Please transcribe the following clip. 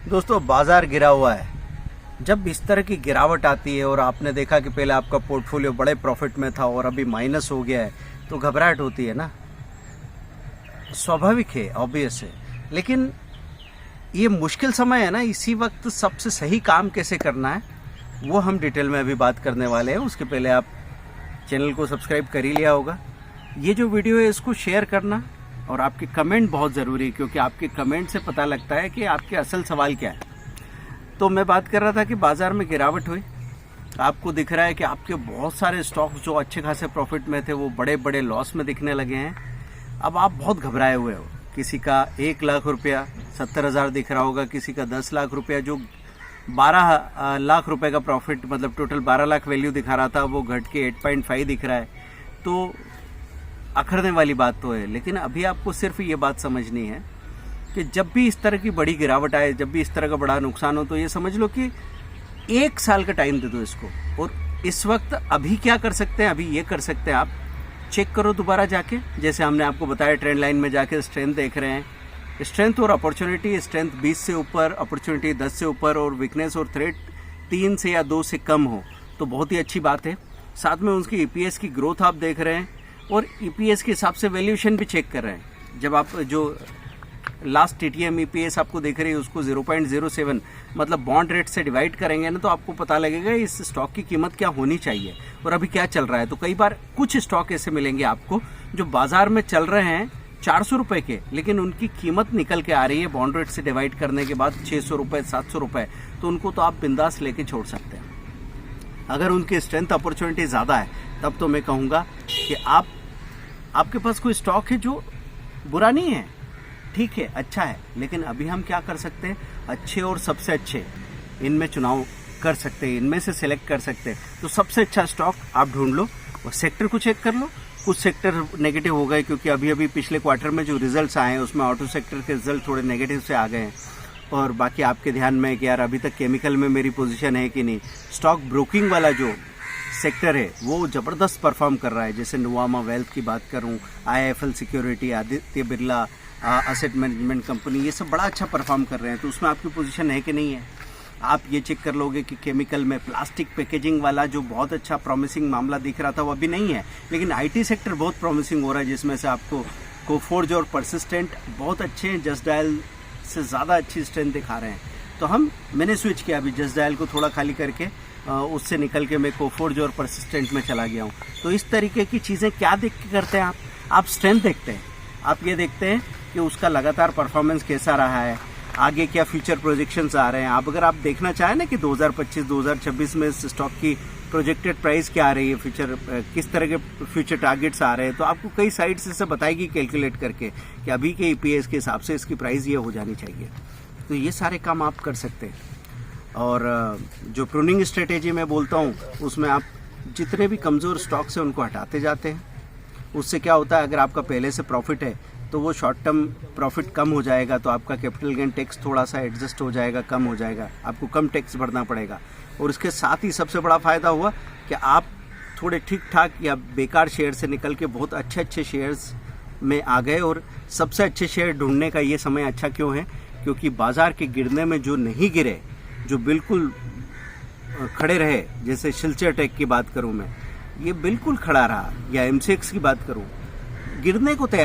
दोस्तों बाजार गिरा हुआ है। जब इस तरह की गिरावट आती है और आपने देखा कि पहले आपका पोर्टफोलियो बड़े प्रॉफिट में था और अभी माइनस हो गया है, तो घबराहट होती है ना। स्वाभाविक है, ऑब्वियस है। लेकिन ये मुश्किल समय है ना, इसी वक्त सबसे सही काम कैसे करना है वो हम डिटेल में अभी बात करने वाले हैं। उसके पहले आप चैनल को सब्सक्राइब कर ही लिया होगा। ये जो वीडियो है इसको शेयर करना और आपके कमेंट बहुत ज़रूरी है, क्योंकि आपके कमेंट से पता लगता है कि आपके असल सवाल क्या है। तो मैं बात कर रहा था कि बाज़ार में गिरावट हुई। आपको दिख रहा है कि आपके बहुत सारे स्टॉक्स जो अच्छे खासे प्रॉफिट में थे वो बड़े बड़े लॉस में दिखने लगे हैं। अब आप बहुत घबराए हुए हो। किसी का 1 लाख रुपया 70,000 दिख रहा होगा, किसी का 10 लाख रुपया, जो 12 लाख रुपए का प्रॉफिट मतलब टोटल 12 लाख वैल्यू दिखा रहा था वो घट के 8.5 दिख रहा है। तो अखरने वाली बात तो है। लेकिन अभी आपको सिर्फ ये बात समझनी है कि जब भी इस तरह की बड़ी गिरावट आए, जब भी इस तरह का बड़ा नुकसान हो, तो ये समझ लो कि 1 साल का टाइम दे दो इसको। और इस वक्त अभी क्या कर सकते हैं, अभी ये कर सकते हैं, आप चेक करो दोबारा जाके। जैसे हमने आपको बताया ट्रेंड लाइन में जाके स्ट्रेंथ देख रहे हैं, स्ट्रेंथ और अपॉर्चुनिटी। स्ट्रेंथ 20 से ऊपर, अपॉर्चुनिटी 10 से ऊपर और वीकनेस और थ्रेट 3 से या 2 से कम हो तो बहुत ही अच्छी बात है। साथ में उसकी ईपीएस की ग्रोथ आप देख रहे हैं और ईपीएस के हिसाब से वैल्यूएशन भी चेक कर रहे हैं। जब आप जो लास्ट टीटीएम ईपीएस आपको देख रही है उसको 0.07 मतलब बॉन्ड रेट से डिवाइड करेंगे ना, तो आपको पता लगेगा इस स्टॉक की कीमत क्या होनी चाहिए और अभी क्या चल रहा है। तो कई बार कुछ स्टॉक ऐसे मिलेंगे आपको जो बाजार में चल रहे हैं 400 रुपए के, लेकिन उनकी कीमत निकल के आ रही है बॉन्ड रेट से डिवाइड करने के बाद 600 रुपए 700 रुपए। तो उनको तो आप बिंदास लेके छोड़ सकते हैं। अगर उनकी स्ट्रेंथ अपॉर्चुनिटी ज़्यादा है तब तो मैं कहूँगा कि आपके पास कोई स्टॉक है जो बुरा नहीं है, ठीक है, अच्छा है, लेकिन अभी हम क्या कर सकते हैं, अच्छे और सबसे अच्छे इनमें चुनाव कर सकते हैं, इनमें से सिलेक्ट कर सकते हैं। तो सबसे अच्छा स्टॉक आप ढूंढ लो और सेक्टर को चेक कर लो। कुछ सेक्टर नेगेटिव हो गए क्योंकि अभी पिछले क्वार्टर में जो रिजल्ट्स आए हैं उसमें ऑटो सेक्टर के रिजल्ट थोड़े नेगेटिव से आ गए हैं। और बाकी आपके ध्यान में कि यार अभी तक केमिकल में मेरी पोजीशन है कि नहीं। स्टॉक ब्रोकिंग वाला जो सेक्टर है वो ज़बरदस्त परफॉर्म कर रहा है। जैसे नुवामा वेल्थ की बात करूं, IIFL security, Aditya Birla asset management company, ये सब बड़ा अच्छा परफॉर्म कर रहे हैं। तो उसमें आपकी पोजीशन है कि नहीं है। आप ये चेक कर लोगे कि केमिकल में प्लास्टिक पैकेजिंग वाला जो बहुत अच्छा प्रॉमिसिंग मामला दिख रहा था वो अभी नहीं है, लेकिन आईटी सेक्टर बहुत प्रॉमिसिंग हो रहा है, जिसमें से आपको कोफोर्ज और परसिस्टेंट बहुत अच्छे हैं, जस्ट डायल से ज़्यादा अच्छी स्ट्रेंथ दिखा रहे हैं। तो मैंने स्विच किया अभी, जस्ट डायल को थोड़ा खाली करके उससे निकल के मैं कोफोर्ज और परसिस्टेंट में चला गया हूँ। तो इस तरीके की चीज़ें क्या देख के करते हैं आप स्ट्रेंथ देखते हैं, आप ये देखते हैं कि उसका लगातार परफॉर्मेंस कैसा रहा है, आगे क्या फ्यूचर प्रोजेक्शंस आ रहे हैं। आप अगर आप देखना चाहें ना कि 2025-2026 में इस स्टॉक की प्रोजेक्टेड प्राइस क्या आ रही है, फ्यूचर किस तरह के फ्यूचर टारगेट्स आ रहे हैं, तो आपको कई साइट्स से बताएगी कैलकुलेट करके कि अभी के ईपीएस के हिसाब से इसकी प्राइस ये हो जानी चाहिए। तो ये सारे काम आप कर सकते हैं। और जो प्रूनिंग स्ट्रेटेजी मैं बोलता हूँ उसमें आप जितने भी कमज़ोर स्टॉक्स हैं उनको हटाते जाते हैं। उससे क्या होता है, अगर आपका पहले से प्रॉफिट है तो वो शॉर्ट टर्म प्रॉफिट कम हो जाएगा, तो आपका कैपिटल गेन टैक्स थोड़ा सा एडजस्ट हो जाएगा, कम हो जाएगा, आपको कम टैक्स भरना पड़ेगा। और इसके साथ ही सबसे बड़ा फ़ायदा हुआ कि आप थोड़े ठीक ठाक या बेकार शेयर से निकल के बहुत अच्छे शेयर्स में आ गए। और सबसे अच्छे शेयर ढूंढने का ये समय अच्छा क्यों है, क्योंकि बाजार के गिरने में जो नहीं गिरे, जो बिल्कुल खड़े रहे, जैसे शिल्चर टेक की बात करूं मैं, ये बिल्कुल खड़ा रहा, या एमसीएक्स की बात करूं, गिरने को तैयार